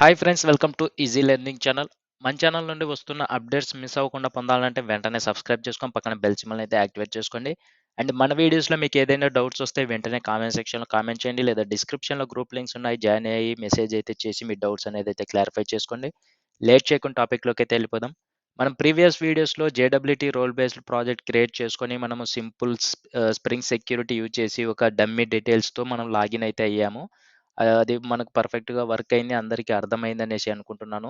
Hi friends, welcome to easy learning channel. మన channel నుండి వస్తున్న అప్డేట్స్ మిస్ అవ్వకుండా పొందాలంటే వెంటనే సబ్స్క్రైబ్ చేసుకొని పక్కన బెల్ సింబల్ అయితే యాక్టివేట్ చేసుకోండి. అండ్ మన వీడియోస్లో మీకు ఏదైనా డౌట్స్ వస్తే వెంటనే కామెంట్ సెక్షన్లో కామెంట్ చేయండి, లేదా డిస్క్రిప్షన్లో గ్రూప్ లింక్స్ ఉన్నాయి, జాయిన్ అయ్యి మెసేజ్ అయితే చేసి మీ డౌట్స్ అనేది అయితే క్లారిఫై చేసుకోండి. లేట్ చేయకుండా టాపిక్లోకి అయితే వెళ్ళిపోదాం. మనం ప్రీవియస్ వీడియోస్లో JWT role based project create చేసుకొని మనము సింపుల్ స్ప్రింగ్ సెక్యూరిటీ యూజ్ చేసి ఒక డమ్మీ డీటెయిల్స్తో మనం లాగిన్ అయితే అయ్యాము. అది మనకు పర్ఫెక్ట్‌గా వర్క్ అయింది. అందరికీ అర్థమైందనేసి అనుకుంటున్నాను.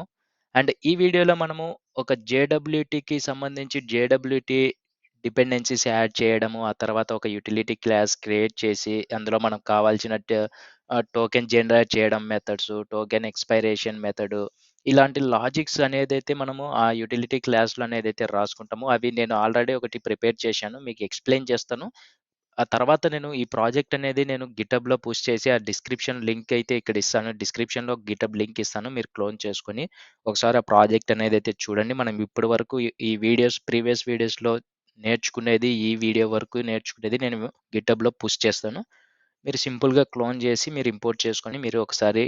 అండ్ ఈ వీడియోలో మనము ఒక జేడబ్ల్యూటీకి సంబంధించి జేడబ్ల్యూటీ డిపెండెన్సీస్ యాడ్ చేయడము, ఆ తర్వాత ఒక యుటిలిటీ క్లాస్ క్రియేట్ చేసి అందులో మనకు కావాల్సిన టోకెన్ జనరేట్ చేయడం మెథడ్స్, టోకెన్ ఎక్స్‌పైరేషన్ మెథడు, ఇలాంటి లాజిక్స్ అనేదైతే మనము ఆ యుటిలిటీ క్లాస్‌లో అనేదైతే రాసుకుంటామో అవి నేను ఆల్రెడీ ఒకటి ప్రిపేర్ చేశాను. మీకు ఎక్స్‌ప్లెయిన్ చేస్తాను. ఆ తర్వాత నేను ఈ ప్రాజెక్ట్ అనేది నేను గిటబ్‌లో పుష్ చేసి ఆ డిస్క్రిప్షన్ లింక్ అయితే ఇక్కడ ఇస్తాను. డిస్క్రిప్షన్‌లో గిటబ్ లింక్ ఇస్తాను. మీరు క్లోన్ చేసుకొని ఒకసారి ఆ ప్రాజెక్ట్ అనేదైతే చూడండి. మనం ఇప్పటి వరకు ఈ వీడియోస్ ప్రీవియస్ వీడియోస్‌లో నేర్చుకునేది, ఈ వీడియో వరకు నేర్చుకునేది నేను గిటబ్‌లో పుష్ చేస్తాను. మీరు సింపుల్‌గా క్లోన్ చేసి మీరు ఇంపోర్ట్ చేసుకొని మీరు ఒకసారి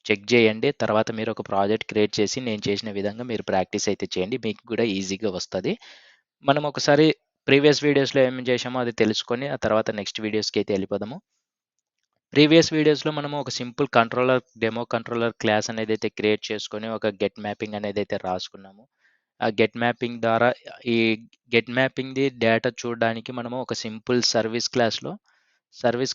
చెక్ చేయండి. తర్వాత మీరు ఒక ప్రాజెక్ట్ క్రియేట్ చేసి నేను చేసిన విధంగా మీరు ప్రాక్టీస్ అయితే చేయండి. మీకు కూడా ఈజీగా వస్తది. మనం ఒకసారి ప్రీవియస్ వీడియోస్‌లో ఏం చేశామో అది తెలుసుకొని ఆ తర్వాత నెక్స్ట్ వీడియోస్‌కి అయితే వెళ్ళిపోదాము. ప్రీవియస్ వీడియోస్‌లో మనము ఒక simple controller demo controller class అనేదైతే క్రియేట్ చేసుకొని ఒక గెట్ మ్యాపింగ్ అనేదైతే రాసుకున్నాము. ఆ గెట్ మ్యాపింగ్ ద్వారా ఈ గెట్ మ్యాపింగ్‌ది డేటా చూడడానికి మనము ఒక సింపుల్ సర్వీస్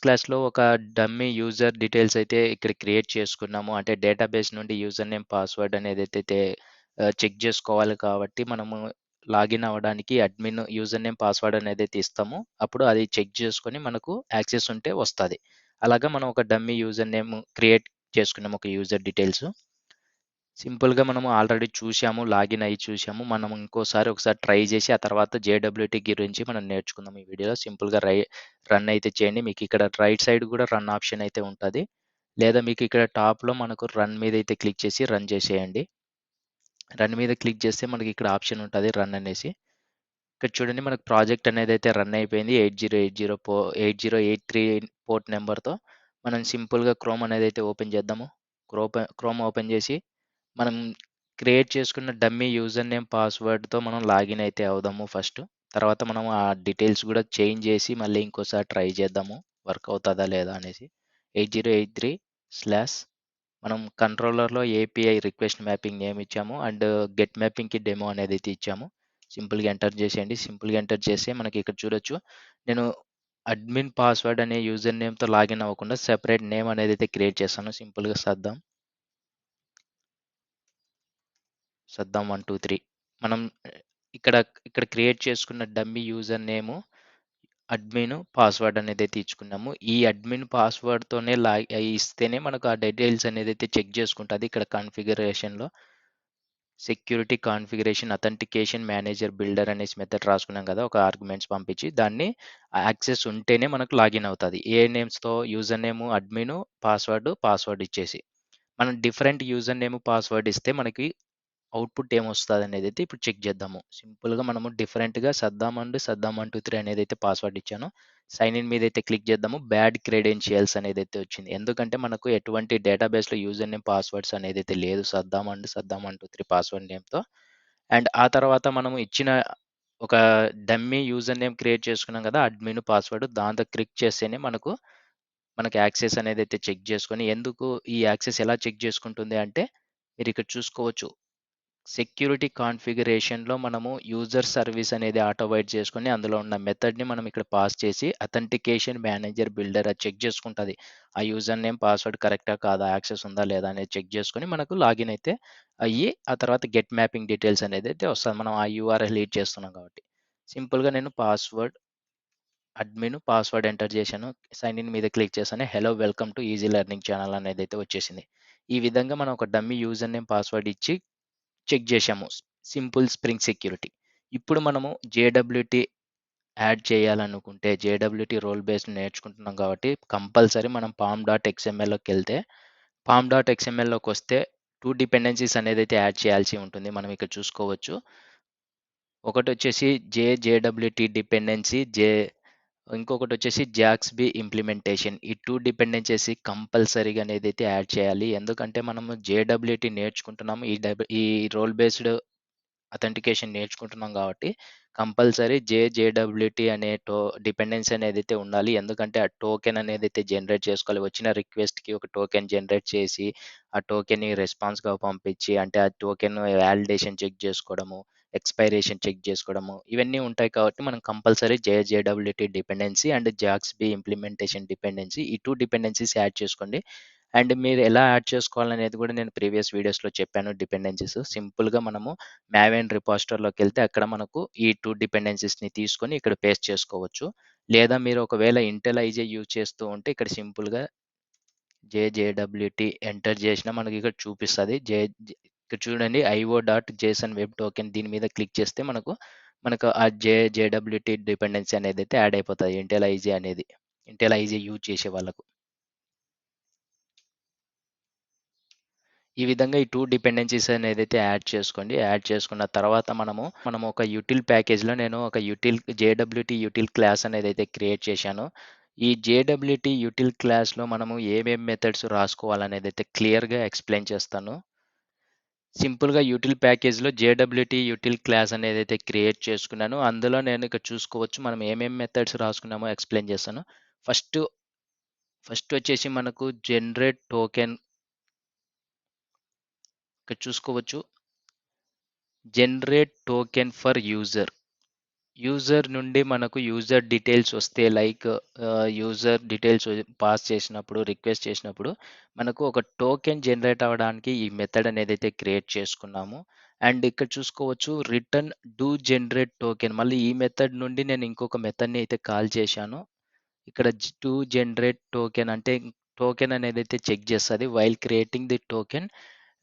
క్లాస్‌లో ఒక డమ్మీ యూజర్ డీటెయిల్స్ అయితే ఇక్కడ క్రియేట్ చేసుకున్నాము. అంటే డేటాబేస్ నుండి యూజర్ నేమ్, పాస్వర్డ్ అనేదైతే చెక్ చేసుకోవాలి కాబట్టి మనము లాగిన్ అవ్వడానికి అడ్మిన్ యూజర్ నేమ్, పాస్వర్డ్ అనేదైతే ఇస్తామో అప్పుడు అది చెక్ చేసుకొని మనకు యాక్సెస్ ఉంటే వస్తది. అలాగా మనం ఒక డమ్మీ యూజర్ నేమ్ క్రియేట్ చేసుకున్నాము, ఒక యూజర్ డీటెయిల్స్. సింపుల్‌గా మనము ఆల్రెడీ చూసాము. లాగిన్ అయ్యి చూసాము. మనం ఒకసారి ట్రై చేసి ఆ తర్వాత జేడబ్ల్యూటీ గురించి మనం నేర్చుకుందాం ఈ వీడియోలో. సింపుల్‌గా రన్ అయితే చేయండి. మీకు ఇక్కడ రైట్ సైడ్ కూడా రన్ ఆప్షన్ అయితే ఉంటది. లేదా మీకు ఇక్కడ టాప్‌లో మనకు రన్ మీద అయితే క్లిక్ చేసి రన్ చేసేయండి. రన్ మీద క్లిక్ చేస్తే మనకి ఇక్కడ ఆప్షన్ ఉంటది రన్ అనేసి. ఇక్కడ చూడండి మనకు ప్రాజెక్ట్ అనేదైతే రన్ అయిపోయింది. 8083 పోర్ట్ నంబర్‌తో. మనం సింపుల్‌గా క్రోమ్ అనేదైతే ఓపెన్ చేద్దాము. క్రోమ్ ఓపెన్ చేసి మనం క్రియేట్ చేసుకున్న డమ్మీ యూజర్ నేమ్, పాస్వర్డ్‌తో మనం లాగిన్ అయితే అవుదాము ఫస్ట్. తర్వాత మనం ఆ డీటెయిల్స్ కూడా చేంజ్ చేసి మళ్ళీ ఇంకోసారి ట్రై చేద్దాము. వర్క్ అవుతదా లేదా అనేసి. 8083 స్లాష్ మనం కంట్రోలర్‌లో ఏపీఐ రిక్వెస్ట్ మ్యాపింగ్ నేమ్ ఇచ్చాము. అండ్ గెట్ మ్యాపింగ్‌కి డెమో అనేదైతే ఇచ్చాము. సింపుల్‌గా ఎంటర్ చేసేయండి. సింపుల్‌గా ఎంటర్ చేస్తే మనకి ఇక్కడ చూడొచ్చు. నేను అడ్మిన్ పాస్వర్డ్ అనే యూజర్ నేమ్‌తో లాగిన్ అవ్వకుండా సెపరేట్ నేమ్ అనేదైతే క్రియేట్ చేశాను. సింపుల్‌గా సద్దాం 1, 2, 3 మనం ఇక్కడ ఇక్కడ క్రియేట్ చేసుకున్న dummy user name, admin password అనేదైతే ఇచ్చుకున్నాము. ఈ అడ్మిన్ పాస్వర్డ్‌తోనే ఇస్తేనే మనకు ఆ డీటెయిల్స్ అనేదైతే చెక్ చేసుకుంటది. ఇక్కడ కాన్ఫిగరేషన్‌లో security configuration authentication manager builder అనేసి మెథడ్ రాసుకున్నాం కదా! ఒక ఆర్గ్యుమెంట్స్ పంపించి దాన్ని యాక్సెస్ ఉంటేనే మనకు లాగిన్ అవుతది. ఏ నేమ్స్‌తో యూజర్ నేమ్ అడ్మిన్, పాస్వర్డ్ ఇచ్చేసి. మనం డిఫరెంట్ యూజర్ నేమ్, పాస్వర్డ్ ఇస్తే మనకి అవుట్‌పుట్ ఏమొస్తదనేదైతే ఇప్పుడు చెక్ చేద్దాము. సింపుల్‌గా మనము డిఫరెంట్‌గా సద్దాం 1, 2, 3 అనేదైతే పాస్వర్డ్ ఇచ్చానో, సైన్ ఇన్ మీదైతే క్లిక్ చేద్దాము. బ్యాడ్ క్రెడెన్షియల్స్ అనేదైతే వచ్చింది. ఎందుకంటే మనకు ఎటువంటి డేటాబేస్‌లో యూజర్ నేమ్, పాస్వర్డ్స్ అనేదైతే లేదు. సద్దాం 1, 2, 3 పాస్వర్డ్ నేమ్‌తో. అండ్ ఆ తర్వాత మనము ఇచ్చిన ఒక డమ్మీ యూజర్ నేమ్ క్రియేట్ చేసుకున్నాం కదా! అడ్మిన్ పాస్వర్డ్ దాంతో క్లిక్ చేస్తేనే మనకి యాక్సెస్ అనేదైతే చెక్ చేసుకొని ఎందుకు ఈ యాక్సెస్ ఎలా చెక్ చేసుకుంటుంది అంటే, మీరిక్కడ చూసుకోవచ్చు. సెక్యూరిటీ కాన్ఫిగరేషన్‌లో మనము యూజర్ సర్వీస్ అనేది ఆటో వైట్ చేసుకొని, అందులో ఉన్న మెథడ్‌ని మనం ఇక్కడ పాస్ చేసి అథెంటికేషన్ మేనేజర్ బిల్డర్ అది చెక్ చేసుకుంటది. ఆ యూజర్ నేమ్, పాస్వర్డ్ కరెక్టా కాదా? యాక్సెస్ ఉందా లేదా? అనేది చెక్ చేసుకొని మనకు లాగిన్ అయితే అయ్యి, ఆ తర్వాత గెట్ మ్యాపింగ్ డీటెయిల్స్ అనేదైతే వస్తది. మనం ఆ యూఆర్ఎల్ లీడ్ చేస్తున్నాం కాబట్టి. సింపుల్‌గా నేను పాస్వర్డ్ ఎంటర్ చేశాను. సైన్ ఇన్ మీద క్లిక్ చేశాను. Hello welcome to easy learning channel అనేదైతే వచ్చేసింది. ఈ విధంగా మనం ఒక డమ్మీ యూజర్ నేమ్, పాస్వర్డ్ ఇచ్చి చెక్ చేశాము. Simple spring security. ఇప్పుడు మనము జేడబ్ల్యూటీ యాడ్ చేయాలనుకుంటే, జేడబ్ల్యూటీ రోల్ బేస్డ్ నేర్చుకుంటున్నాం కాబట్టి కంపల్సరీ మనం పామ్.ఎక్స్ఎంఎల్‌లోకెళ్తే, పామ్.ఎక్స్ఎంఎల్‌లోకొస్తే 2 డిపెండెన్సీస్ అనేదైతే యాడ్ చేయాల్సి ఉంటుంది. మనం ఇక్కడ చూసుకోవచ్చు. ఒకటొచ్చేసి జేడబ్ల్యూటీ డిపెండెన్సీ, ఇంకొకటొచ్చేసి జాక్స్‌బీ ఇంప్లిమెంటేషన్. ఈ 2 డిపెండెన్సీస్ కంపల్సరీగా అనేదైతే యాడ్ చేయాలి. ఎందుకంటే మనము జేడబ్ల్యూటీ నేర్చుకుంటున్నాము. ఈ రోల్ బేస్డ్ అథెంటికేషన్ నేర్చుకుంటున్నాం కాబట్టి కంపల్సరీ జేడబ్ల్యూటీ అనే డిపెండెన్సీ అనేదైతే ఉండాలి. ఎందుకంటే ఆ టోకెన్ అనేదైతే జనరేట్ చేసుకోవాలి. వచ్చిన రిక్వెస్ట్‌కి ఒక టోకెన్ జనరేట్ చేసి, ఆ టోకెన్‌ని రెస్పాన్స్‌గా పంపించి, అంటే ఆ టోకెన్ వాలిడేషన్ చెక్ చేసుకోవడము, ఎక్స్‌పైరేషన్ చెక్ చేసుకోవడము, ఇవన్నీ ఉంటాయి కాబట్టి మనం compulsory JWT dependency and JAXB implementation dependency ఈ 2 డిపెండెన్సీస్ యాడ్ చేసుకోండి. అండ్ మీరు ఎలా యాడ్ చేసుకోవాలనేది కూడా నేను ప్రీవియస్ వీడియోస్‌లో చెప్పాను డిపెండెన్సీస్. సింపుల్‌గా మనము మావెన్ రిపాజిటరీలోకెళ్తే అక్కడ మనకు ఈ 2 డిపెండెన్సీస్‌ని తీసుకొని ఇక్కడ పేస్ట్ చేసుకోవచ్చు. లేదా మీరు ఒకవేళ ఇంటెల్ ఐజే యూజ్ చేస్తూ ఉంటే ఇక్కడ సింపుల్‌గా జేడబ్ల్యూటీ ఎంటర్ చేసినా మనకి ఇక్కడ చూపిస్తది. ఇక్కడ చూడండి io.json వెబ్ టోకెన్ దీని మీద క్లిక్ చేస్తే మనకు ఆ జేడబ్ల్యూటీ డిపెండెన్సీ అనేదైతే యాడ్ అయిపోతది. ఇంటెల్ ఐజే అనేది. ఇంటెల్ ఐజే యూజ్ చేసే వాళ్ళకు. ఈ విధంగా ఈ 2 డిపెండెన్సీస్ అనేదైతే యాడ్ చేసుకోండి. యాడ్ చేసుకున్న తర్వాత మనము ఒక యుటిల్ ప్యాకేజ్‌లో నేను ఒక జేడబ్ల్యూటీ యుటిల్ క్లాస్ అనేదైతే క్రియేట్ చేశానో, ఈ జేడబ్ల్యూటీ యుటిల్ క్లాస్‌లో మనము ఏమేం మెథడ్స్ రాసుకోవాలనేదైతే క్లియర్‌గా ఎక్స్‌ప్లెయిన్ చేస్తాను. సింపుల్‌గా యుటిల్ ప్యాకేజ్‌లో జేడబ్ల్యూటీ యుటిల్ క్లాస్ అనేదైతే క్రియేట్ చేసుకున్నానో, అందులో నేను ఇక్కడ చూసుకోవచ్చు మనం ఏమేం మెథడ్స్ రాసుకున్నామో ఎక్స్‌ప్లెయిన్ చేస్తాను. ఫస్ట్ ఫస్ట్ వచ్చేసి మనకు జనరేట్ టోకెన్ ఇక్కడ చూసుకోవచ్చు. Generate token for user. User నుండి మనకు యూజర్ డీటెయిల్స్ వస్తే లైక్ యూజర్ డీటెయిల్స్ పాస్ చేసినప్పుడు, రిక్వెస్ట్ చేసినప్పుడు మనకు ఒక టోకెన్ జనరేట్ అవ్వడానికి ఈ మెథడ్ అనేదైతే క్రియేట్ చేసుకున్నాము. అండ్ ఇక్కడ చూసుకోవచ్చు రిటర్న్ డూ జనరేట్ టోకెన్. మళ్ళీ ఈ మెథడ్ నుండి నేను ఇంకొక మెథడ్‌ని అయితే కాల్ చేశాను. ఇక్కడ డూ జనరేట్ టోకెన్ అంటే టోకెన్ అనేదైతే చెక్ చేస్తది. While creating the token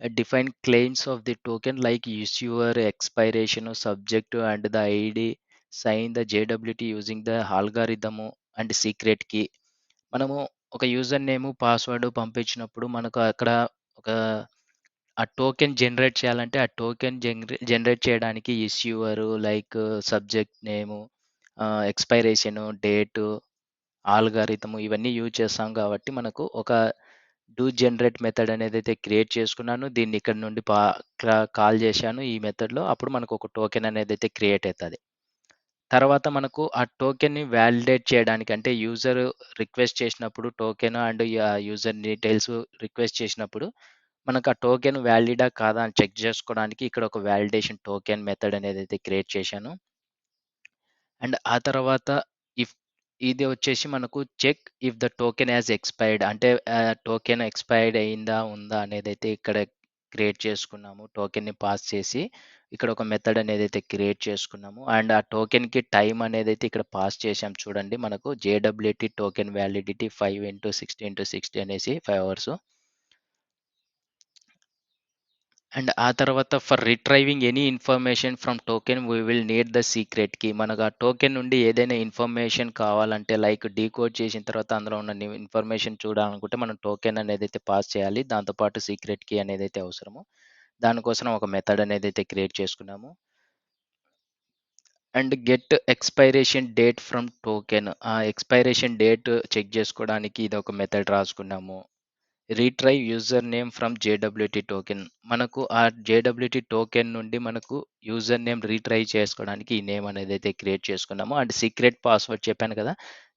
define claims of the token like issuer, expiration, subject and the ID, sign the JWT using the algorithm and secret key. మనము ఒక user name, password పంపించినప్పుడు మనకు అక్కడ ఒక ఆ token generate చేయాలంటే ఆ టోకెన్ జనరేట్ చేయడానికి ఇష్యూవర్ లైక్ సబ్జెక్ట్ నేము, ఎక్స్పైరేషన్, డేటు, ఆల్గారిథమ్ ఇవన్నీ యూజ్ చేస్తాం కాబట్టి మనకు ఒక డూ జనరేట్ మెథడ్ అనేదైతే క్రియేట్ చేసుకున్నాను. దీన్ని ఇక్కడ నుండి కాల్ చేశాను ఈ మెథడ్‌లో. అప్పుడు మనకు ఒక టోకెన్ అనేదైతే క్రియేట్ అయితది. తర్వాత మనకు ఆ టోకెన్‌ని వాలిడేట్ చేయడానికి అంటే యూజర్ రిక్వెస్ట్ చేసినప్పుడు token and user details request చేసినప్పుడు మనకు ఆ టోకెన్ వాలిడా కాదా అని చెక్ చేసుకోవడానికి ఇక్కడ ఒక వాలిడేషన్ టోకెన్ మెథడ్ అనేదైతే క్రియేట్ చేశాను. అండ్ ఆ తర్వాత ఇఫ్ ఇది వచ్చేసి మనకు check if the token has expired అంటే టోకెన్ ఎక్స్‌పైర్డ్ అయిందా? ఉందా? అనేదైతే ఇక్కడ క్రియేట్ చేసుకున్నాము. టోకెన్‌ని పాస్ చేసి ఇక్కడ ఒక మెథడ్ అనేదైతే క్రియేట్ చేసుకున్నాము. అండ్ ఆ టోకెన్‌కి టైమ్ అనేదైతే ఇక్కడ పాస్ చేసాం చూడండి. మనకు జేడబ్ల్యూటీ టోకెన్ వాలిడిటీ 5/60/60 అనేసి 5 అవర్స్. అండ్ ఆ తర్వాత for retrieving any information from token we will need the secret key. మనకు ఆ టోకెన్ నుండి ఏదైనా ఇన్ఫర్మేషన్ కావాలంటే లైక్ డీకోడ్ చేసిన తర్వాత అందులో ఉన్న ఇన్ఫర్మేషన్ చూడాలనుకుంటే మనం టోకెన్ అనేదైతే పాస్ చేయాలి. దాంతో పాటు సీక్రెట్ కీ అనేదైతే అవసరమో. దానికోసం ఒక మెథడ్ అనేదైతే క్రియేట్ చేసుకున్నాము. And get expiration date from token. ఆ ఎక్స్‌పైరేషన్ డేట్ చెక్ చేసుకోవడానికి ఇదొక మెథడ్ రాసుకున్నాము. Retrieve user name from JWT token. మనకు ఆ జేడబ్ల్యూటీ టోకెన్ నుండి మనకు యూజర్ నేమ్ రీట్రైవ్ చేసుకోవడానికి ఈ నేమ్ అనేదైతే క్రియేట్ చేసుకున్నామో అండ్ సీక్రెట్ పాస్వర్డ్ చెప్పాను కదా!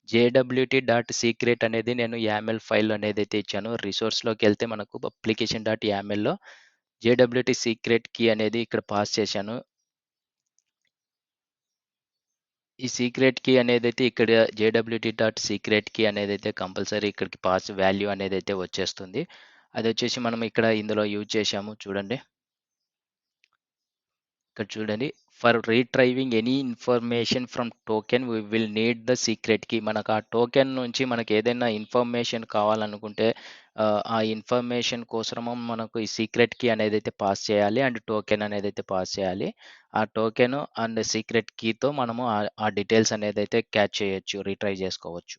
జేడబ్ల్యూటీ డాట్ సీక్రెట్ అనేది నేను యామెల్ ఫైల్ అనేదైతే ఇచ్చానో రిసోర్స్‌లోకి వెళ్తే మనకు application dot యామెల్‌లో JWT secret key అనేది ఇక్కడ పాస్ చేశాను. ఈ సీక్రెట్ కీ అనేదైతే ఇక్కడ JWT dot secret key అనేదైతే compulsory ఇక్కడికి పాస్ వాల్యూ అనేదైతే వచ్చేస్తుంది. అదొచ్చేసి మనం ఇక్కడ ఇందులో యూజ్ చేశాము చూడండి. ఇక్కడ చూడండి. For retrieving any information from token we will need the secret key. మనకు ఆ టోకెన్ నుంచి మనకు ఏదైనా ఇన్ఫర్మేషన్ కావాలనుకుంటే ఆ ఇన్ఫర్మేషన్ కోసము మనకు ఈ సీక్రెట్ కీ అనేదైతే పాస్ చేయాలి. అండ్ టోకెన్ అనేదైతే పాస్ చేయాలి. ఆ టోకెన్ అండ్ సీక్రెట్ కీతో మనము ఆ డీటెయిల్స్ అనేదైతే క్యాచ్ చేయొచ్చు. రీట్రైవ్ చేసుకోవచ్చు.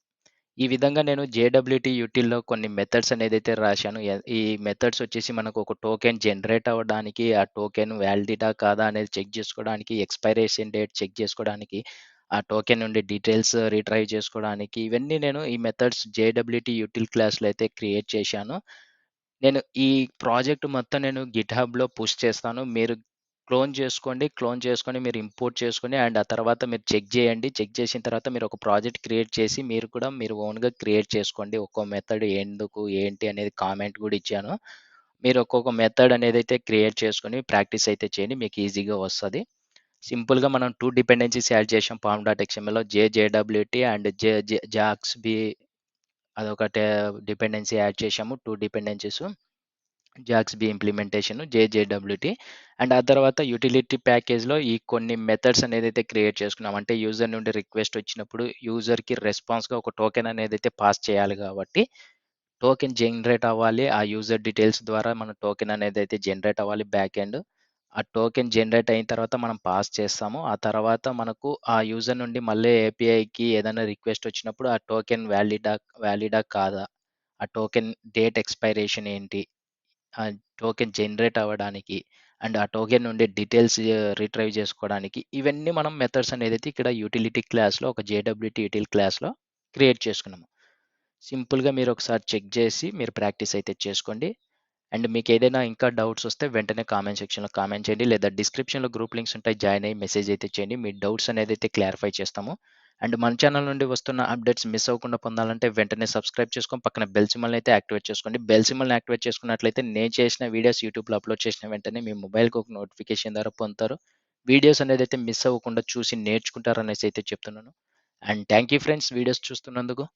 ఈ విధంగా నేను జేడబ్ల్యూటీ యూటిల్‌లో కొన్ని మెథడ్స్ అనేదైతే రాశాను. ఈ మెథడ్స్ వచ్చేసి మనకు ఒక టోకెన్ జనరేట్ అవ్వడానికి, ఆ టోకెన్ వాలిడిటా కాదా అనేది చెక్ చేసుకోవడానికి, ఎక్స్‌పైరేషన్ డేట్ చెక్ చేసుకోవడానికి, ఆ టోకెన్ నుండి డీటెయిల్స్ రిట్రైవ్ చేసుకోవడానికి ఇవన్నీ నేను ఈ మెథడ్స్ జేడబ్ల్యూటీ యూటిల్ క్లాస్‌లో అయితే క్రియేట్ చేశాను. నేను ఈ ప్రాజెక్ట్ మొత్తం నేను గిట్‌హబ్‌లో పుష్ చేస్తాను. మీరు క్లోన్ చేసుకొని మీరు ఇంపోర్ట్ చేసుకొని అండ్ ఆ తర్వాత మీరు చెక్ చేయండి. చెక్ చేసిన తర్వాత మీరు ఒక ప్రాజెక్ట్ క్రియేట్ చేసి మీరు కూడా మీరు ఓన్‌గా క్రియేట్ చేసుకోండి. ఒక్కో మెథడ్ ఎందుకు, ఏంటి అనేది కామెంట్ కూడా ఇచ్చాను. మీరు ఒక్కొక్క మెథడ్ అనేదైతే క్రియేట్ చేసుకొని ప్రాక్టీస్ అయితే చేయండి. మీకు ఈజీగా వస్తది. సింపుల్‌గా మనం 2 డిపెండెన్సీస్ యాడ్ చేసాం pom.xmlలో జేడబ్ల్యూటీ అండ్ జాక్స్‌బీ అదొకటి డిపెండెన్సీ యాడ్ చేసాము. 2 డిపెండెన్సీస్. జాక్స్‌బీ ఇంప్లిమెంటేషన్, జేడబ్ల్యూటీ అండ్ ఆ తర్వాత యుటిలిటీ ప్యాకేజ్‌లో ఈ కొన్ని మెథడ్స్ అనేదైతే క్రియేట్ చేసుకున్నాం. అంటే యూజర్ నుండి రిక్వెస్ట్ వచ్చినప్పుడు యూజర్‌కి రెస్పాన్స్‌గా ఒక టోకెన్ అనేదైతే పాస్ చేయాలి కాబట్టి, టోకెన్ జనరేట్ అవ్వాలి. ఆ యూజర్ డీటెయిల్స్ ద్వారా మన టోకెన్ అనేదైతే జనరేట్ అవ్వాలి బ్యాక్ ఎండ్. ఆ టోకెన్ జనరేట్ అయిన తర్వాత మనం పాస్ చేస్తాము. ఆ తర్వాత మనకు ఆ యూజర్ నుండి మళ్ళీ ఏపీఐకి ఏదైనా రిక్వెస్ట్ వచ్చినప్పుడు ఆ టోకెన్ వాలిడా కాదా? ఆ టోకెన్ డేట్ ఎక్స్‌పైరేషన్ ఏంటి? ఆ టోకెన్ జనరేట్ అవ్వడానికి అండ్ ఆ టోకెన్ నుండి డీటెయిల్స్ రిట్రైవ్ చేసుకోవడానికి ఇవన్నీ మనం మెథడ్స్ అనేదైతే ఇక్కడ యూటిలిటీ క్లాస్‌లో ఒక జేడబ్ల్యూటీ యూటిల్ క్లాస్‌లో క్రియేట్ చేసుకున్నాము. సింపుల్‌గా మీరు ఒకసారి చెక్ చేసి మీరు ప్రాక్టీస్ అయితే చేసుకోండి. అండ్ మీకేదైనా ఇంకా డౌట్స్ వస్తే వెంటనే కామెంట్ సెక్షన్‌లో కామెంట్ చేయండి. లేదా డిస్క్రిప్షన్‌లో గ్రూప్ లింక్స్ ఉంటాయి. జాయిన్ అయ్యి మెసేజ్ అయితే చేయండి. మీ డౌట్స్ అనేదైతే క్లారిఫై చేస్తాము. అండ్ మన ఛానల్ నుండి వస్తున్న అప్డేట్స్ మిస్ అవ్వకుండా పొందాలంటే వెంటనే సబ్స్క్రైబ్ చేసుకొని పక్కన బెల్ సింబల్‌ని అయితే యాక్టివేట్ చేసుకోండి. బెల్ సింబల్‌ని యాక్టివేట్ చేసుకున్నట్లయితే నేను చేసిన వీడియోస్ యూట్యూబ్‌లో అప్లోడ్ చేసిన వెంటనే మీ మొబైల్‌కి ఒక నోటిఫికేషన్ ద్వారా పొందుతారు. వీడియోస్ అనేదైతే మిస్ అవ్వకుండా చూసి నేర్చుకుంటారనేసి అయితే చెప్తున్నాను. And thank you friends videos చూస్తున్నందుకు.